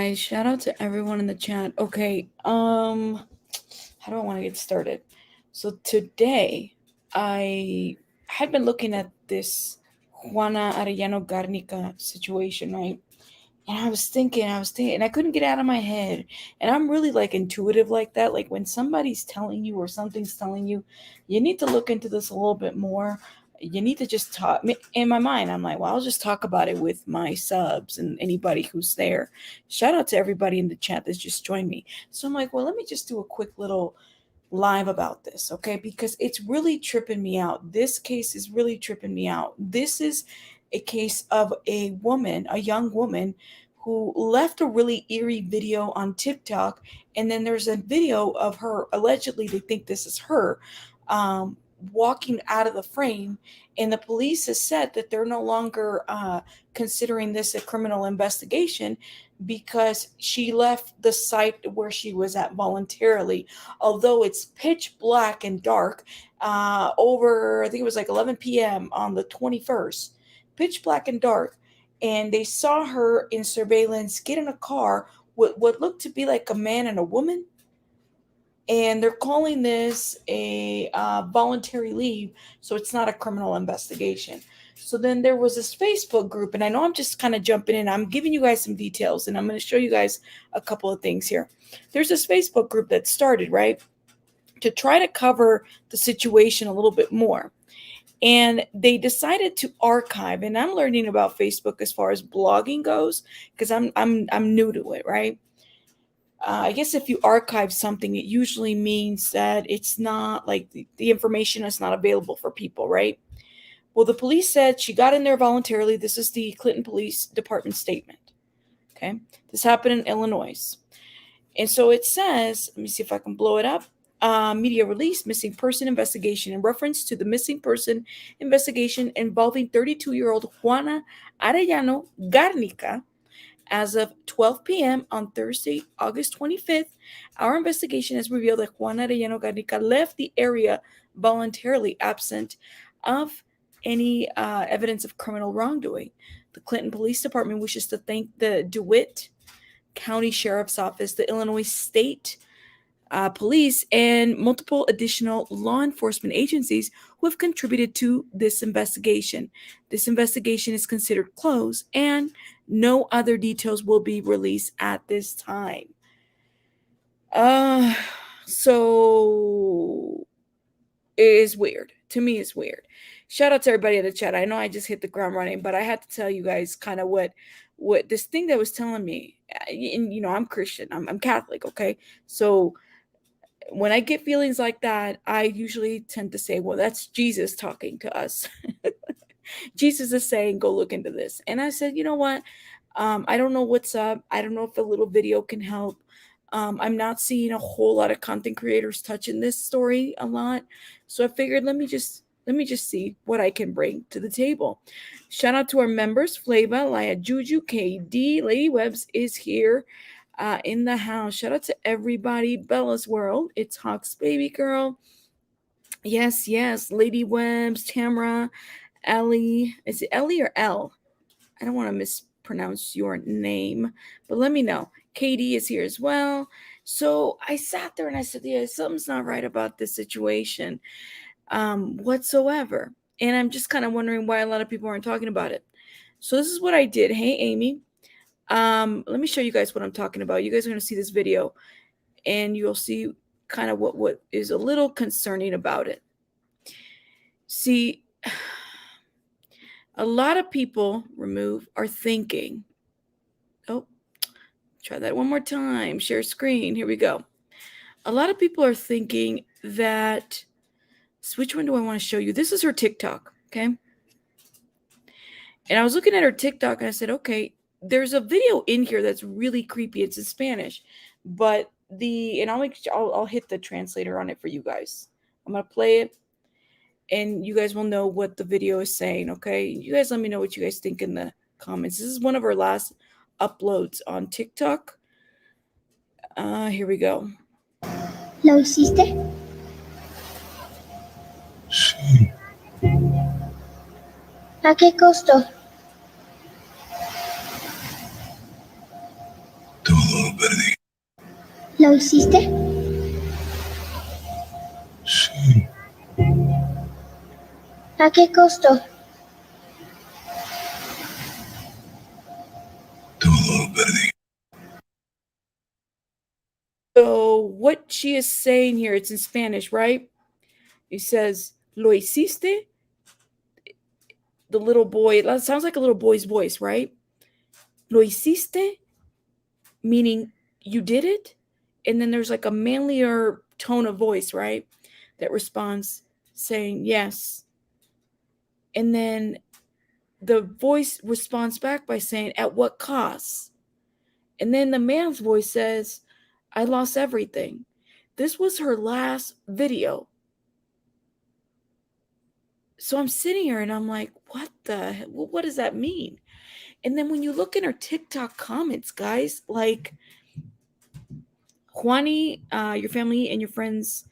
guys. Shout out to everyone in the chat. Okay, how do I want to get started? So today I had been looking at this Juana Arellano-Garnica situation, right? And I was thinking, and I couldn't get out of my head. And I'm really like intuitive like that. Like when somebody's telling you or something's telling you, you need to look into this a little bit more. You need to just talk. In my mind, I'm like, well, I'll just talk about it with my subs and anybody who's there. Shout out to everybody in the chat that's just joined me. So I'm like, well, let me just do a quick little live about this, okay? Because it's really tripping me out. This case is really tripping me out. This is a case of a woman, a young woman, who left a really eerie video on TikTok, and then there's a video of her allegedly, they think this is her, um, walking out of the frame, and the police has said that they're no longer considering this a criminal investigation because she left the site where she was at voluntarily, although it's pitch black and dark, over, I think it was like 11 p.m. on the 21st, pitch black and dark. And they saw her in surveillance get in a car with what looked to be like a man and a woman. And they're calling this a voluntary leave, so it's not a criminal investigation. So then there was this Facebook group, and I know I'm just kind of jumping in. I'm giving you guys some details, and I'm going to show you guys a couple of things here. There's this Facebook group that started, right, to try to cover the situation a little bit more. And they decided to archive, and I'm learning about Facebook as far as blogging goes because I'm new to it, right? I guess if you archive something, it usually means that it's not like the information is not available for people, right? Well, the police said she got in there voluntarily. This is the Clinton Police Department statement. Okay. This happened in Illinois. And so it says, let me see if I can blow it up. Media release, missing person investigation in reference to the missing person investigation involving 32-year-old Juana Arellano-Garnica. As of 12 p.m. on Thursday, August 25th, our investigation has revealed that Juana Arellano-Garnica left the area voluntarily, absent of any evidence of criminal wrongdoing. The Clinton Police Department wishes to thank the DeWitt County Sheriff's Office, the Illinois State Police, and multiple additional law enforcement agencies who have contributed to this investigation. This investigation is considered closed, and no other details will be released at this time. So it is weird. To me, it's weird. Shout out to everybody in the chat. I know I just hit the ground running, but I had to tell you guys kind of what this thing that was telling me. And I'm Christian. I'm Catholic. Okay, so when I get feelings like that, I usually tend to say, well, that's Jesus talking to us. Jesus is saying, go look into this. And I said, you know what? I don't know what's up. I don't know if a little video can help. I'm not seeing a whole lot of content creators touching this story a lot. So I figured, let me just see what I can bring to the table. Shout out to our members, Flava, Laya, Juju, KD, Lady Webs is here in the house. Shout out to everybody. Bella's World, it's Hawk's baby girl. Yes, Lady Webs, Tamara, Ellie. Is it Ellie or L? I don't want to mispronounce your name, but let me know. Katie is here as well. So I sat there and I said, yeah, something's not right about this situation whatsoever. And I'm just kind of wondering why a lot of people aren't talking about it. So this is what I did. Hey, Amy. Let me show you guys what I'm talking about. You guys are going to see this video and you'll see kind of what is a little concerning about it. See, a lot of people are thinking, oh, try that one more time. Share screen. Here we go. A lot of people are thinking that, so which one do I want to show you? This is her TikTok, okay? And I was looking at her TikTok and I said, okay, there's a video in here that's really creepy. It's in Spanish, but I'll hit the translator on it for you guys. I'm going to play it and you guys will know what the video is saying, okay? You guys let me know what you guys think in the comments. This is one of her last uploads on TikTok. Here we go. ¿Lo hiciste? Sí. ¿A qué costo? Todo. ¿Lo hiciste? Sí, ¿A qué costo? todo lo perdí. So what she is saying here, it's in Spanish, right? It says, "Lo hiciste?" The little boy, it sounds like a little boy's voice, right? "Lo hiciste?" Meaning you did it. And then there's like a manlier tone of voice, right? That responds saying yes. And then the voice responds back by saying, "At what cost?" And then the man's voice says, "I lost everything." This was her last video. So I'm sitting here and I'm like, what does that mean? And then when you look in her TikTok comments, guys, like, Juani, your family and your friends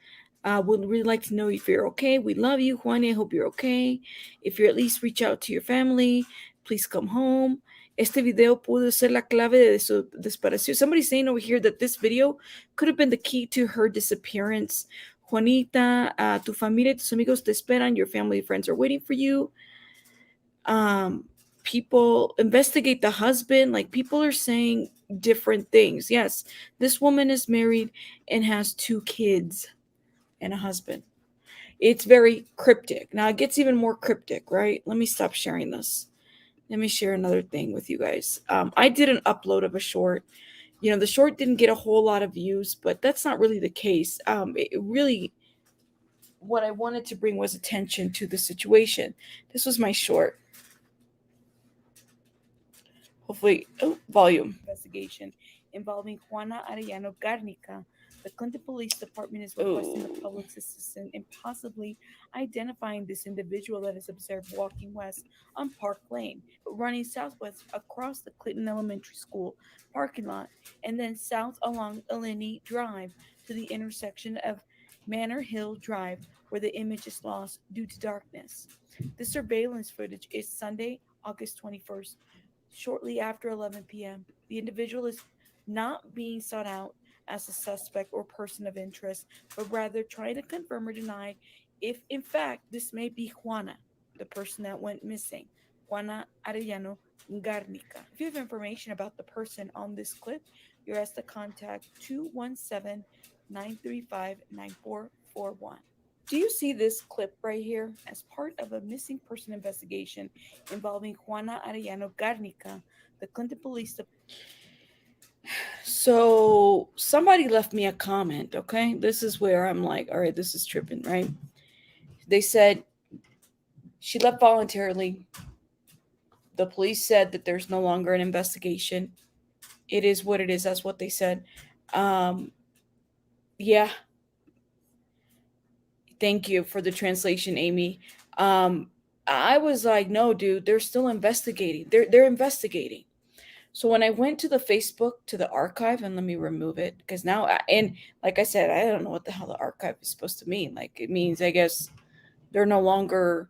would really like to know if you're okay. We love you, Juani. I hope you're okay. If you at least reach out to your family, please come home. Este video pudo ser la clave de su desaparición. Somebody's saying over here that this video could have been the key to her disappearance. Juanita, tu familia, tus amigos te esperan. Your family and friends are waiting for you. People investigate the husband. Like, people are saying different things. Yes, this woman is married and has 2 kids and a husband. It's very cryptic. Now it gets even more cryptic, right? Let me stop sharing this. Let me share another thing with you guys. I did an upload of a short. The short didn't get a whole lot of views, but that's not really the case. It really, what I wanted to bring was attention to the situation. This was my short. Hopefully, volume. Investigation involving Juana Arellano-Garnica. The Clinton Police Department is requesting the public's assistance in possibly identifying this individual that is observed walking west on Park Lane, running southwest across the Clinton Elementary School parking lot, and then south along Eleni Drive to the intersection of Manor Hill Drive, where the image is lost due to darkness. The surveillance footage is Sunday, August 21st, shortly after 11 p.m. The individual is not being sought out as a suspect or person of interest, but rather trying to confirm or deny if, in fact, this may be Juana, the person that went missing, Juana Arellano-Garnica. If you have information about the person on this clip, you're asked to contact 217 935 9441. Do you see this clip right here? As part of a missing person investigation involving Juana Arellano-Garnica, the Clinton Police Department. So somebody left me a comment, okay? This is where I'm like, all right, this is tripping, right? They said she left voluntarily. The police said that there's no longer an investigation. It is what it is. That's what they said. Yeah. Thank you for the translation, Amy. I was like, no, dude, they're still investigating. They're investigating. So when I went to the Facebook, to the archive, and let me remove it, because now, and like I said, I don't know what the hell the archive is supposed to mean. Like, it means, I guess, they're no longer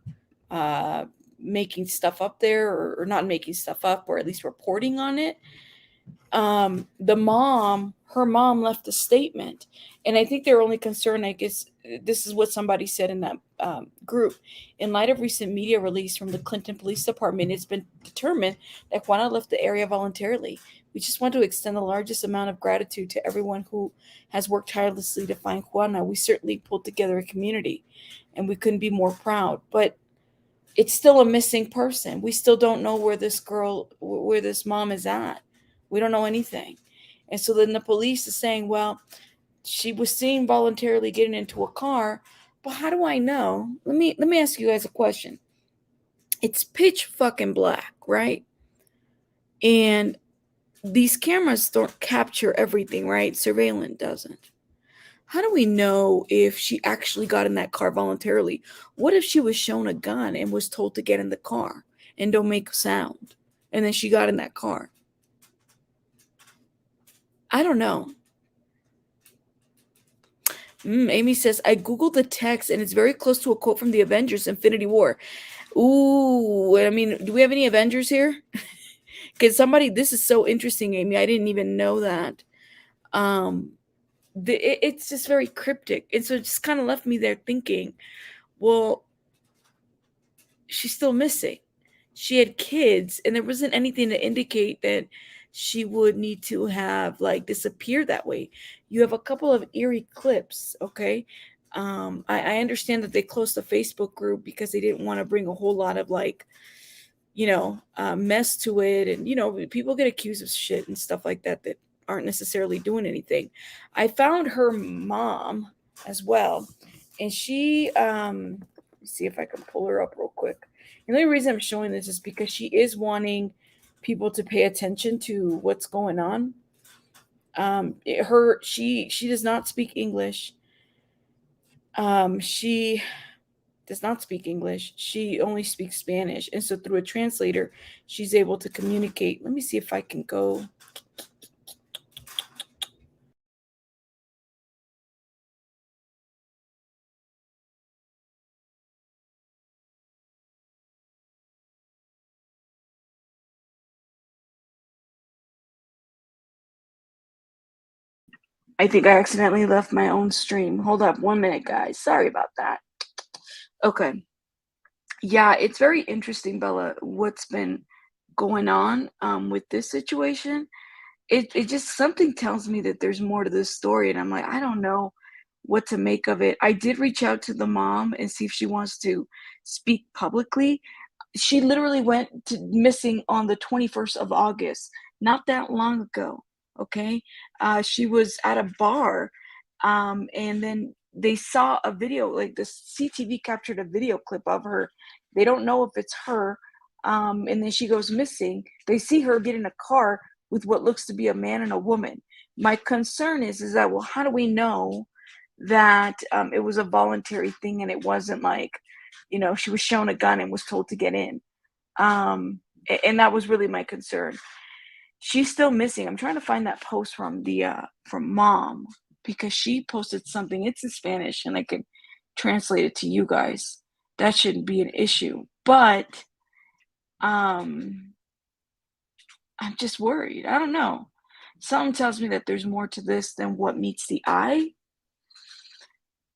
making stuff up there, or not making stuff up, or at least reporting on it. Her mom left a statement, and I think they're only concerned, I guess this is what somebody said in that group. In light of recent media release from the Clinton Police Department, it's been determined that Juana left the area voluntarily. We just want to extend the largest amount of gratitude to everyone who has worked tirelessly to find Juana. We certainly pulled together a community, and we couldn't be more proud. But it's still a missing person. We still don't know where this mom is at. We don't know anything. And so then the police is saying, well, she was seen voluntarily getting into a car, but how do I know? Let me ask you guys a question. It's pitch fucking black, right? And these cameras don't capture everything, right? Surveillance doesn't. How do we know if she actually got in that car voluntarily? What if she was shown a gun and was told to get in the car and don't make a sound, and then she got in that car? I don't know. Amy says, I Googled the text and it's very close to a quote from the Avengers Infinity War. Ooh, I mean, do we have any Avengers here? Because this is so interesting, Amy. I didn't even know that. it's just very cryptic. And so it just kind of left me there thinking, well, she's still missing. She had kids, and there wasn't anything to indicate that she would need to have like disappeared that way. You have a couple of eerie clips, okay? I understand that they closed the Facebook group because they didn't want to bring a whole lot of like, mess to it, and people get accused of shit and stuff like that that aren't necessarily doing anything. I found her mom as well, and she let me see if I can pull her up real quick. And the only reason I'm showing this is because she is wanting people to pay attention to what's going on. She does not speak English. She does not speak English. She only speaks Spanish. And so through a translator, she's able to communicate. Let me see if I can go. I think I accidentally left my own stream. Hold up 1 minute, guys. Sorry about that. Okay. Yeah, it's very interesting, Bella, what's been going on with this situation. It just something tells me that there's more to this story, and I'm like, I don't know what to make of it. I did reach out to the mom and see if she wants to speak publicly. She literally went to missing on the 21st of August, not that long ago. Okay. She was at a bar, and then they saw a video, like the CTV captured a video clip of her. They don't know if it's her. And then she goes missing. They see her get in a car with what looks to be a man and a woman. My concern is that, well, how do we know that it was a voluntary thing and it wasn't like, she was shown a gun and was told to get in? And that was really my concern. She's still missing. I'm trying to find that post from the from mom, because she posted something. It's in Spanish and I can translate it to you guys. That shouldn't be an issue. But I'm just worried. I don't know. Something tells me that there's more to this than what meets the eye.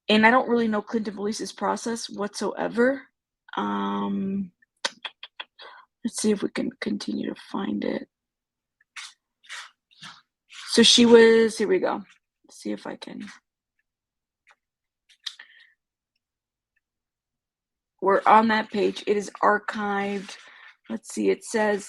And I don't really know Clinton Police's process whatsoever. Let's see if we can continue to find it. So she was, here we go. Let's see if I can. We're on that page. It is archived. Let's see. It says,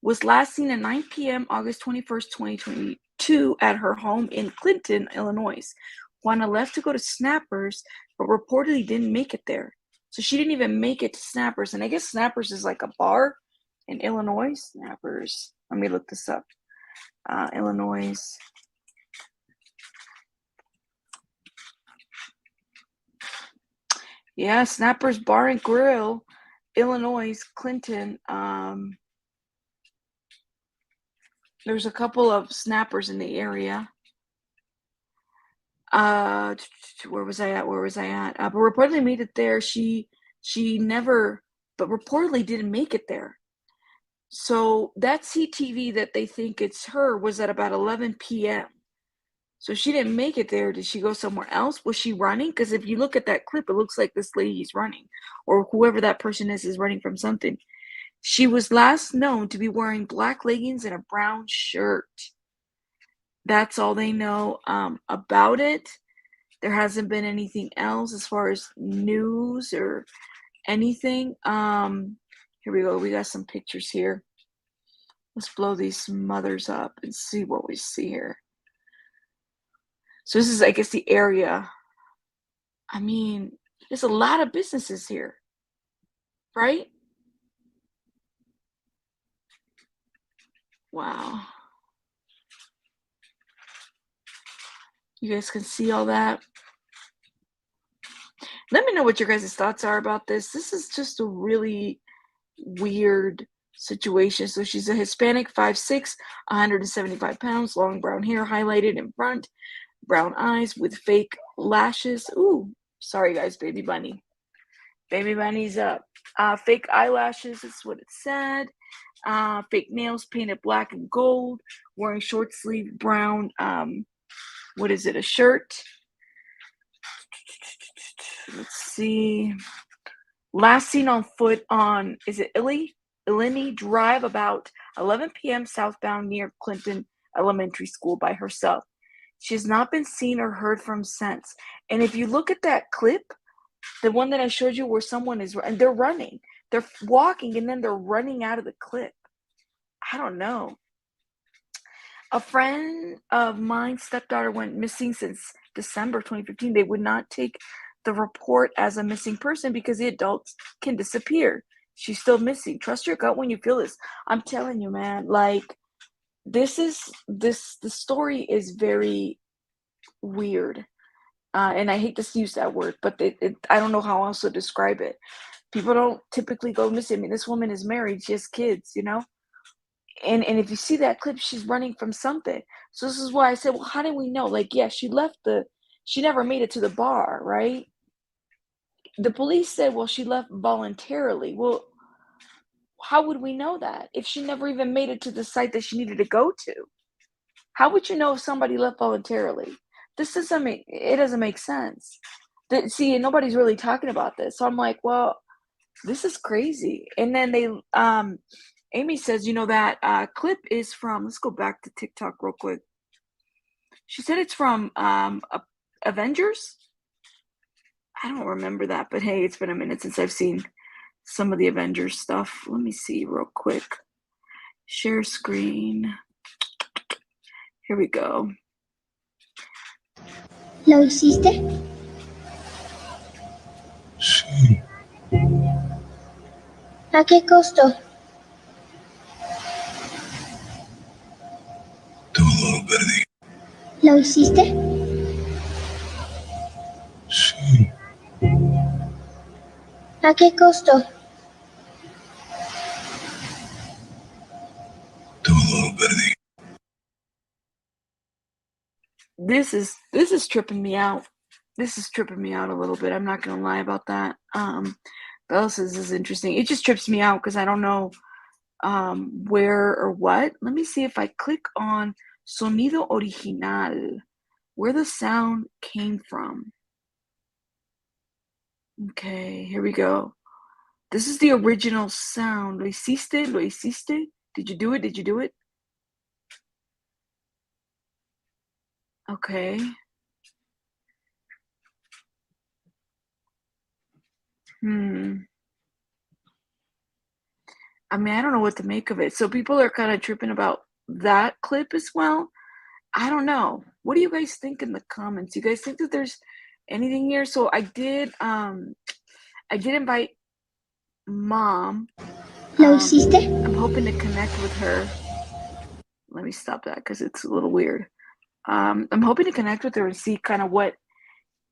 was last seen at 9 p.m. August 21st, 2022 at her home in Clinton, Illinois. Juana left to go to Snappers, but reportedly didn't make it there. So she didn't even make it to Snappers. And I guess Snappers is like a bar in Illinois. Snappers. Let me look this up. Illinois. Yeah, Snappers Bar and Grill, Illinois, Clinton. There's a couple of Snappers in the area. Where was I at? But reportedly made it there. She never, but reportedly didn't make it there. So that CTV that they think it's her was at about 11 p.m. So she didn't make it there. Did she go somewhere else? Was she running? Because if you look at that clip, it looks like this lady's running, or whoever that person is running from something. She was last known to be wearing black leggings and a brown shirt. That's all they know about it. There hasn't been anything else as far as news or anything. Here we go. We got some pictures here. Let's blow these mothers up and see what we see here. So this is, I guess, the area. I mean, there's a lot of businesses here, right? Wow. You guys can see all that. Let me know what your guys' thoughts are about this. This is just a really weird situation. So she's a Hispanic, 5'6", 175 pounds, long brown hair highlighted in front, brown eyes with fake lashes. Ooh, sorry guys, baby bunny. Baby bunny's up. Fake eyelashes is what it said. Fake nails painted black and gold, wearing short sleeve brown what is it, a shirt? Let's see. Last seen on foot on, is it Illini Drive about 11 p.m. southbound near Clinton Elementary School by herself. She has not been seen or heard from since. And if you look at that clip, the one that I showed you where someone is, and they're running, they're walking, and then they're running out of the clip. I don't know. A friend of mine's stepdaughter went missing since December 2015. They would not take the report as a missing person because the adults can disappear. She's still missing. Trust your gut when you feel this. I'm telling you, man, like the story is very weird. And I hate to use that word, but I don't know how else to describe it. People don't typically go missing. I mean, this woman is married. She has kids, you know? And if you see that clip, she's running from something. So this is why I said, well, how do we know? Like, yeah, she never made it to the bar, right? The police said, well, she left voluntarily. Well, how would we know that if she never even made it to the site that she needed to go to? How would you know if somebody left voluntarily? It doesn't make sense. See, nobody's really talking about this. So I'm like, well, this is crazy. And then Amy says, that clip is from, let's go back to TikTok real quick. She said it's from Avengers. I don't remember that, but hey, it's been a minute since I've seen some of the Avengers stuff. Let me see real quick. Share screen. Here we go. ¿Lo hiciste? Sí, ¿A qué costo? todo lo perdí. ¿Lo hiciste? Sí, ¿A qué costo? todo lo perdí. This is tripping me out. This is tripping me out a little bit. I'm not gonna lie about that. But else this is interesting. It just trips me out because I don't know where or what. Let me see if I click on Sonido Original, where the sound came from. Okay, here we go. This is the original sound. Lo hiciste? Lo hiciste? Did you do it? Did you do it? Okay. I mean, I don't know what to make of it. So people are kind of tripping about that clip as well. I don't know. What do you guys think in the comments? You guys think that there's anything here? So I did invite Mom. ¿Lo hiciste? I'm hoping to connect with her. Let me stop that because it's a little weird. I'm hoping to connect with her and see kind of what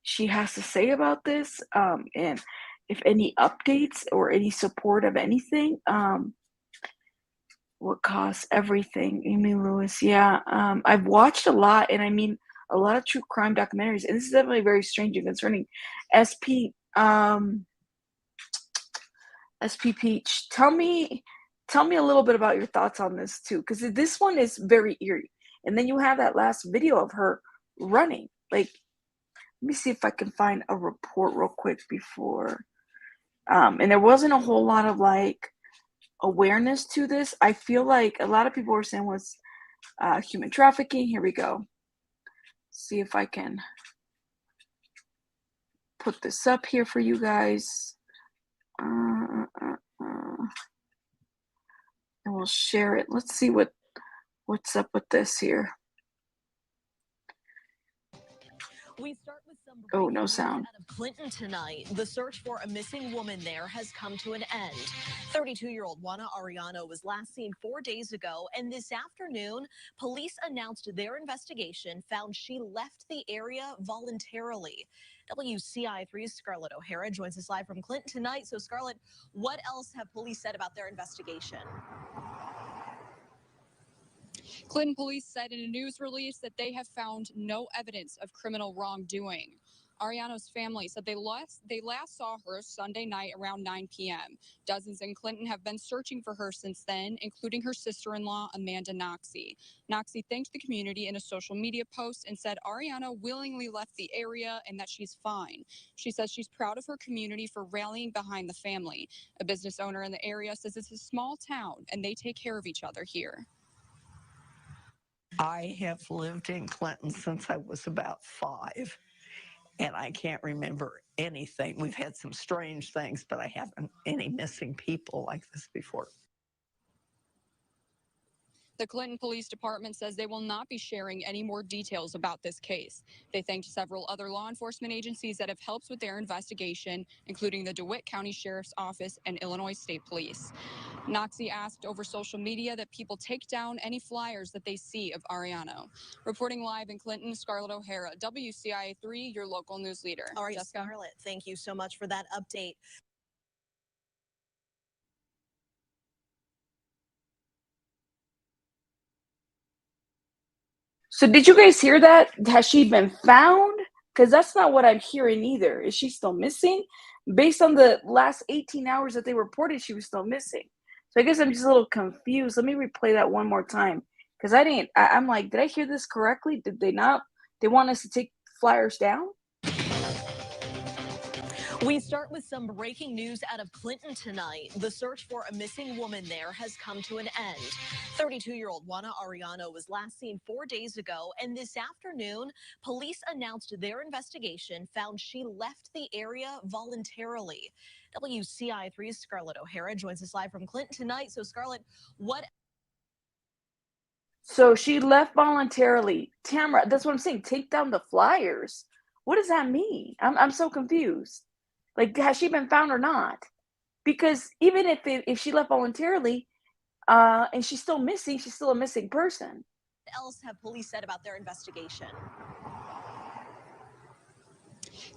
she has to say about this, and if any updates or any support of anything. What costs everything? Amy Lewis. Yeah, I've watched a lot, and I mean a lot of true crime documentaries, and this is definitely very strange and concerning. SP SP Peach, tell me a little bit about your thoughts on this too, because this one is very eerie. And then you have that last video of her running. Like, let me see if I can find a report real quick before. And there wasn't a whole lot of like awareness to this. I feel like a lot of people were saying was human trafficking. Here we go. See if I can put this up here for you guys. And we'll share it. Let's see what's up with this here. We start with some Oh, no sound. out of Clinton tonight. The search for a missing woman there has come to an end. 32-year-old Juana Arellano was last seen 4 days ago, and this afternoon, police announced their investigation found she left the area voluntarily. WCI3's Scarlett O'Hara joins us live from Clinton tonight. So, Scarlett, what else have police said about their investigation? Clinton police said in a news release that they have found no evidence of criminal wrongdoing. Arellano's family said they last saw her Sunday night around 9 p.m. Dozens in Clinton have been searching for her since then, including her sister-in-law, Amanda Noxie. Noxie thanked the community in a social media post and said Arellano willingly left the area and that she's fine. She says she's proud of her community for rallying behind the family. A business owner in the area says it's a small town and they take care of each other here. I have lived in Clinton since I was about 5, and I can't remember anything. We've had some strange things, but I haven't any missing people like this before. The Clinton Police Department says they will not be sharing any more details about this case. They thanked several other law enforcement agencies that have helped with their investigation, including the DeWitt County Sheriff's Office and Illinois State Police. Noxie asked over social media that people take down any flyers that they see of Arellano. Reporting live in Clinton, Scarlett O'Hara, WCIA3, your local news leader. All right, Jessica? Scarlett, thank you so much for that update. So did you guys hear that? Has she been found? Because that's not what I'm hearing either. Is she still missing? Based on the last 18 hours that they reported, she was still missing. So I guess I'm just a little confused. Let me replay that one more time. Because I'm like, did I hear this correctly? Did they not? They want us to take flyers down? We start with some breaking news out of Clinton tonight. The search for a missing woman there has come to an end. 32-year-old Juana Arellano was last seen 4 days ago, and this afternoon, police announced their investigation found she left the area voluntarily. WCI3's Scarlett O'Hara joins us live from Clinton tonight. So, Scarlett, what? So she left voluntarily. Tamara, that's what I'm saying. Take down the flyers. What does that mean? I'm so confused. Like, has she been found or not? Because even if she left voluntarily, and she's still missing, she's still a missing person. What else have police said about their investigation?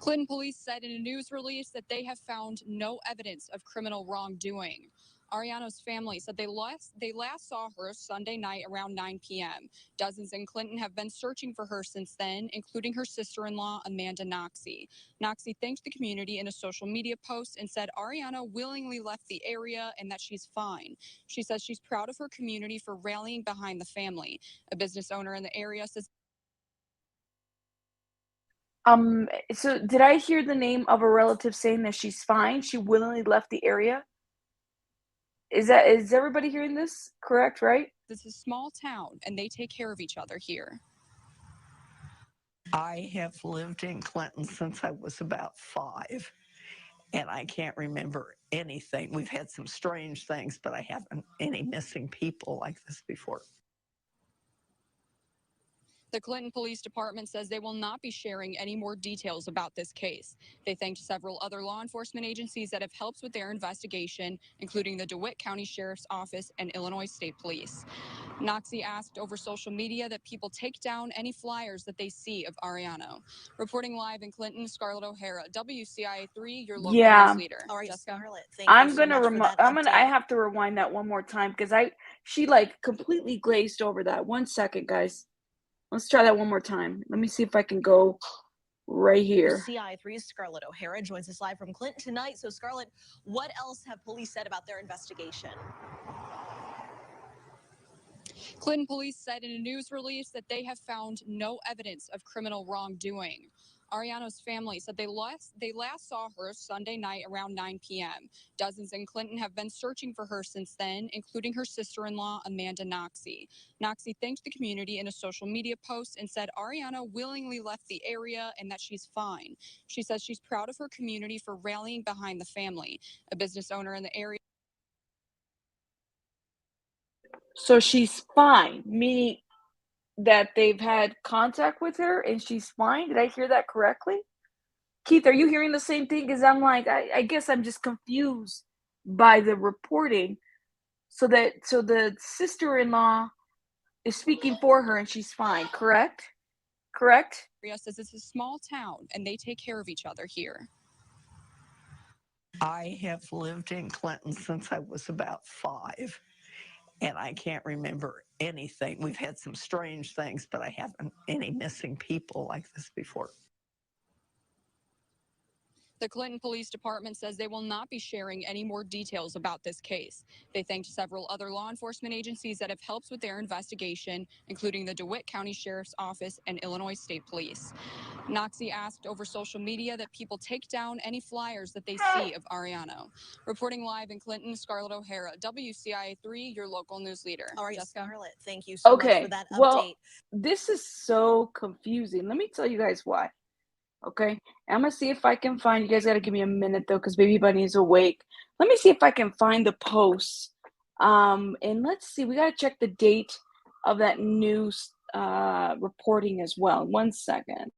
Clinton police said in a news release that they have found no evidence of criminal wrongdoing. Arellano's family said they last saw her Sunday night around 9 p.m. Dozens in Clinton have been searching for her since then, including her sister-in-law, Amanda Noxie. Noxie thanked the community in a social media post and said Arellano willingly left the area and that she's fine. She says she's proud of her community for rallying behind the family. A business owner in the area says. So did I hear the name of a relative saying that she's fine? She willingly left the area? Is everybody hearing this correct, right? This is a small town and they take care of each other here. I have lived in Clinton since I was about 5, and I can't remember anything. We've had some strange things, but I haven't any missing people like this before. The Clinton Police Department says they will not be sharing any more details about this case. They thanked several other law enforcement agencies that have helped with their investigation, including the DeWitt County Sheriff's Office and Illinois State Police. Noxie asked over social media that people take down any flyers that they see of Arellano. Reporting live in Clinton, Scarlett O'Hara, WCIA3, your local news leader. All right, Jessica? Scarlett, thank you so much for that update. I have to rewind that one more time because she like completely glazed over that. 1 second, guys. Let's try that one more time. Let me see if I can go right here. CI3's Scarlett O'Hara joins us live from Clinton tonight. So, Scarlett, what else have police said about their investigation? Clinton police said in a news release that they have found no evidence of criminal wrongdoing. Arellano's family said they last saw her Sunday night around 9 p.m. Dozens in Clinton have been searching for her since then, including her sister-in-law, Amanda Noxie. Noxie thanked the community in a social media post and said Arellano willingly left the area and that she's fine. She says she's proud of her community for rallying behind the family. A business owner in the area. So she's fine, meaning that they've had contact with her and she's fine. Did I hear that correctly? Keith, are you hearing the same thing? Because I'm like, I guess I'm just confused by the reporting. So the sister-in-law is speaking for her and she's fine, correct? Correct? Says it's a small town and they take care of each other here. I have lived in Clinton since I was about 5, and I can't remember anything. We've had some strange things, but I haven't any missing people like this before. The Clinton Police Department says they will not be sharing any more details about this case. They thanked several other law enforcement agencies that have helped with their investigation, including the DeWitt County Sheriff's Office and Illinois State Police. Noxie asked over social media that people take down any flyers that they see of Arellano. Reporting live in Clinton, Scarlett O'Hara, WCIA3, your local news leader. All right, Jessica? Scarlett, thank you so much for Okay, that well, update. this is so confusing. Let me tell you guys why. Okay, I'm gonna see if I can find. You guys gotta give me a minute though, because Baby Bunny is awake. Let me see if I can find the post. And let's see. We gotta check the date of that news reporting as well. 1 second.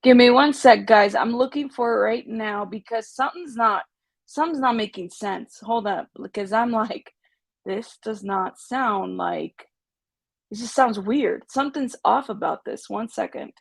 Give me 1 sec, guys. I'm looking for it right now because something's not making sense. Hold up, because I'm like, this does not sound like. It just sounds weird. Something's off about this. 1 second.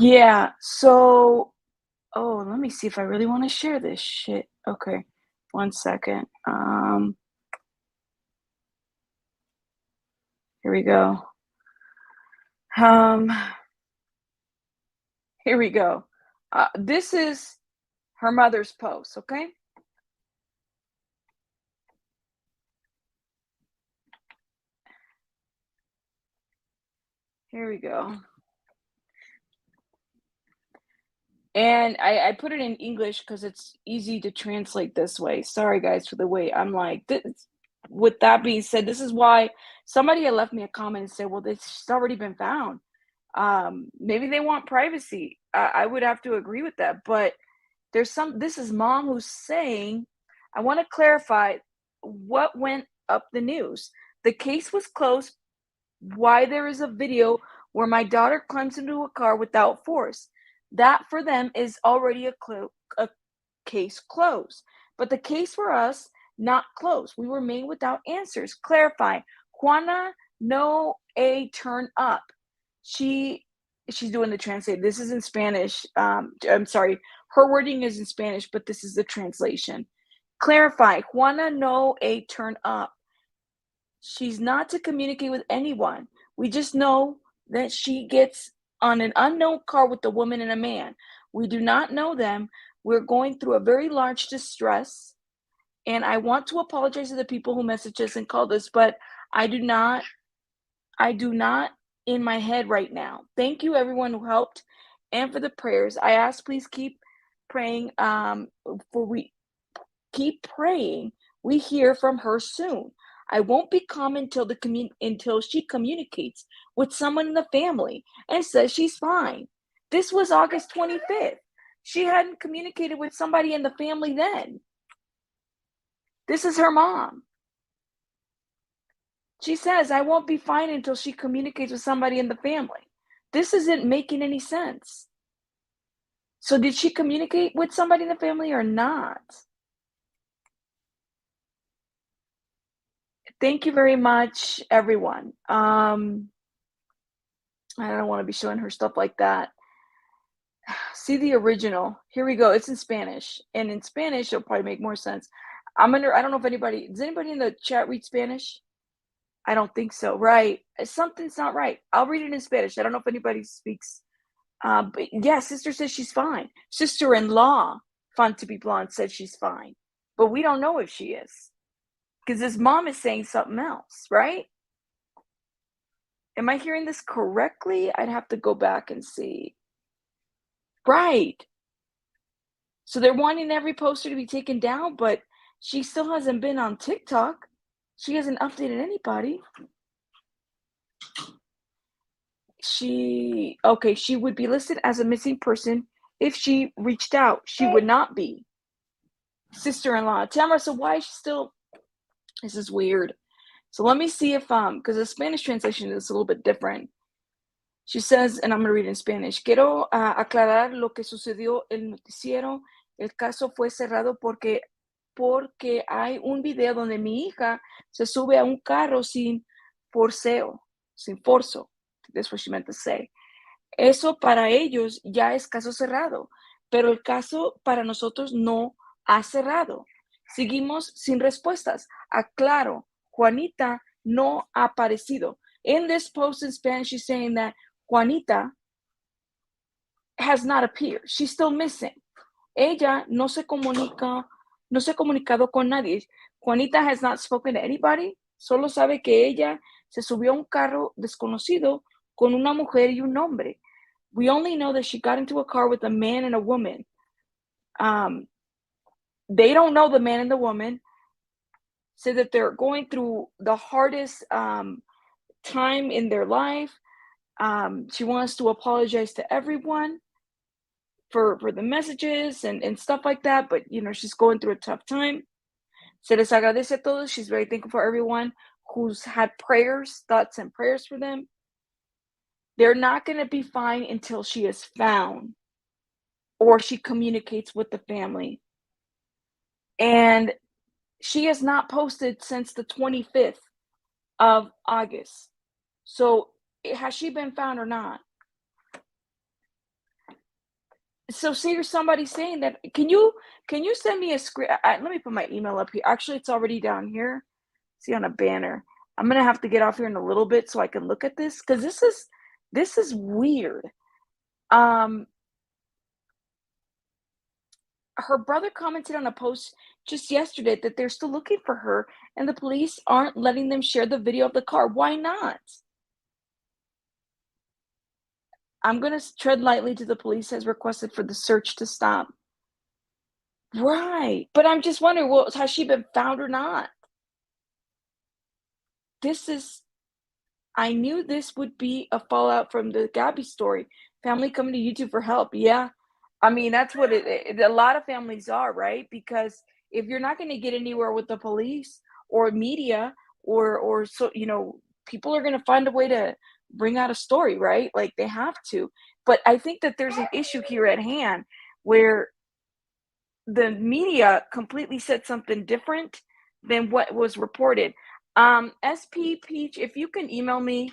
Yeah, so oh, let me see if I really wanna share this shit. Okay, 1 second. Here we go. Um, Here we go. This is her mother's post, okay? Here we go. And I put it in English because it's easy to translate this way. Sorry, guys, for the wait. I'm like, this, with that being said, this is why somebody had left me a comment and said, well, this has already been found. Maybe they want privacy. I would have to agree with that. But this is mom who's saying, I want to clarify what went up the news. The case was closed. Why there is a video where my daughter climbs into a car without force. That for them is already a case closed. But the case for us, not closed. We remain without answers. Clarify. Juana no a turn up. She's doing the translate. This is in Spanish. I'm sorry. Her wording is in Spanish, but this is the translation. Clarify. Juana no a turn up. She's not to communicate with anyone. We just know that she gets on an unknown car with a woman and a man. We do not know them. We're going through a very large distress. And I want to apologize to the people who messaged us and called us, but I do not in my head right now. Thank you, everyone who helped, and for the prayers. I ask, please keep praying. Keep praying. We hear from her soon. I won't be calm until until she communicates with someone in the family and says she's fine. This was August 25th. She hadn't communicated with somebody in the family then. This is her mom. She says, I won't be fine until she communicates with somebody in the family. This isn't making any sense. So did she communicate with somebody in the family or not? Thank you very much, everyone. I don't want to be showing her stuff like that. See the original. Here we go. It's in Spanish. And in Spanish, it'll probably make more sense. I don't know if does anybody in the chat read Spanish? I don't think so. Right. Something's not right. I'll read it in Spanish. I don't know if anybody speaks. But yeah, sister says she's fine. Sister-in-law, fun to be blonde, said she's fine. But we don't know if she is. Because his mom is saying something else, right? Am I hearing this correctly? I'd have to go back and see. Right. So they're wanting every poster to be taken down, but she still hasn't been on TikTok. She hasn't updated anybody. She would be listed as a missing person if she reached out. She would not be. Sister-in-law. Tamara, so why is she still... This is weird. So let me see if, because the Spanish translation is a little bit different. She says, and I'm going to read in Spanish, quiero aclarar lo que sucedió el noticiero. El caso fue cerrado porque hay un video donde mi hija se sube a un carro sin forceo. That's what she meant to say. Eso para ellos ya es caso cerrado, pero el caso para nosotros no ha cerrado. Seguimos sin respuestas. Aclaro, Juanita no ha aparecido. In this post in Spanish, she's saying that Juanita has not appeared. She's still missing. Ella no se ha comunicado con nadie. Juanita has not spoken to anybody. Solo sabe que ella se subió a un carro desconocido con una mujer y un hombre. We only know that she got into a car with a man and a woman. They don't know the man and the woman. Say that they're going through the hardest time in their life. She wants to apologize to everyone for the messages and stuff like that, but she's going through a tough time. Se les agradece a todos. She's very thankful for everyone who's had thoughts and prayers for them. They're not going to be fine until she is found or she communicates with the family. And she has not posted since the 25th of August. So has she been found or not? So say you're somebody saying that, can you send me a screen? Let me put my email up here. Actually, it's already down here. See on a banner. I'm going to have to get off here in a little bit so I can look at this, because this is weird. Her brother commented on a post just yesterday that they're still looking for her and the police aren't letting them share the video of the car. Why not? I'm going to tread lightly to the police has requested for the search to stop. Right. But I'm just wondering, well, has she been found or not? I knew this would be a fallout from the Gabby story. Family coming to YouTube for help. Yeah. I mean, that's what a lot of families are, right? Because if you're not going to get anywhere with the police or media or so, people are going to find a way to bring out a story, right? Like they have to. But I think that there's an issue here at hand where the media completely said something different than what was reported. SP Peach, if you can email me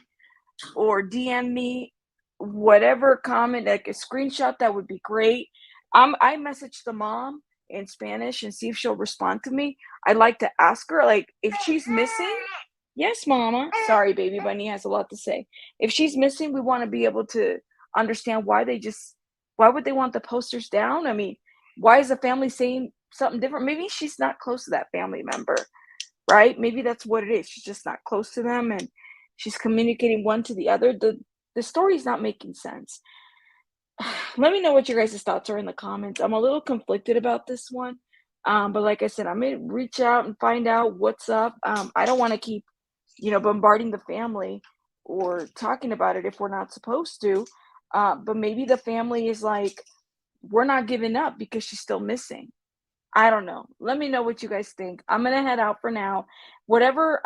or DM me whatever comment, like a screenshot, that would be great. I messaged the mom in Spanish and see if she'll respond to me. I'd like to ask her, like, if she's missing. Yes, mama. Sorry, baby bunny has a lot to say. If she's missing, we want to be able to understand why would they want the posters down? I mean, why is the family saying something different? Maybe she's not close to that family member, right? Maybe that's what it is. She's just not close to them, and she's communicating one to the other. The story's not making sense. Let me know what your guys' thoughts are in the comments. I'm a little conflicted about this one. But like I said, I'm gonna reach out and find out what's up. I don't want to keep, bombarding the family or talking about it if we're not supposed to. But maybe the family is like, we're not giving up because she's still missing. I don't know. Let me know what you guys think. I'm gonna head out for now. Whatever,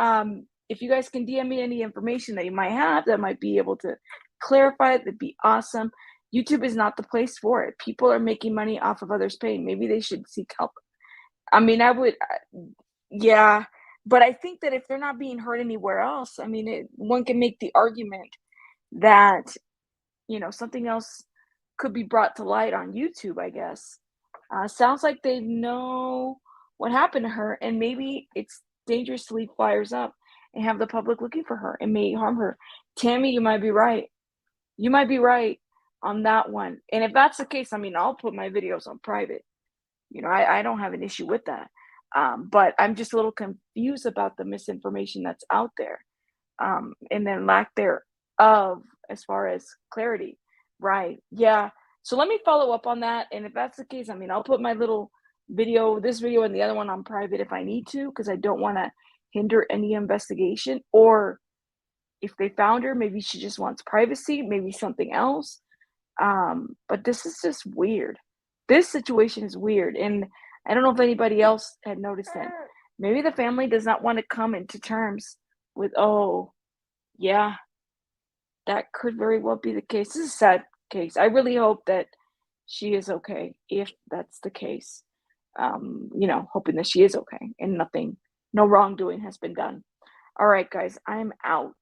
if you guys can DM me any information that you might have that might be able to clarify it, that'd be awesome. YouTube is not the place for it. People are making money off of others' pain. Maybe they should seek help. I mean, yeah, but I think that if they're not being heard anywhere else, I mean, one can make the argument that, something else could be brought to light on YouTube, I guess. Sounds like they know what happened to her, and maybe it's dangerous to leave flyers up and have the public looking for her. It may harm her. Tammy, you might be right. You might be right on that one. And if that's the case, I mean, I'll put my videos on private. I don't have an issue with that. But I'm just a little confused about the misinformation that's out there, and then lack thereof as far as clarity. Right. Yeah. So let me follow up on that. And if that's the case, I mean, I'll put my little this video and the other one on private if I need to, because I don't want to hinder any investigation. Or if they found her, maybe she just wants privacy, maybe something else. But this is just weird. This situation is weird. And I don't know if anybody else had noticed it. Maybe the family does not want to come into terms with, oh, yeah, that could very well be the case. This is a sad case. I really hope that she is okay, if that's the case. Hoping that she is okay and no wrongdoing has been done. All right, guys, I'm out.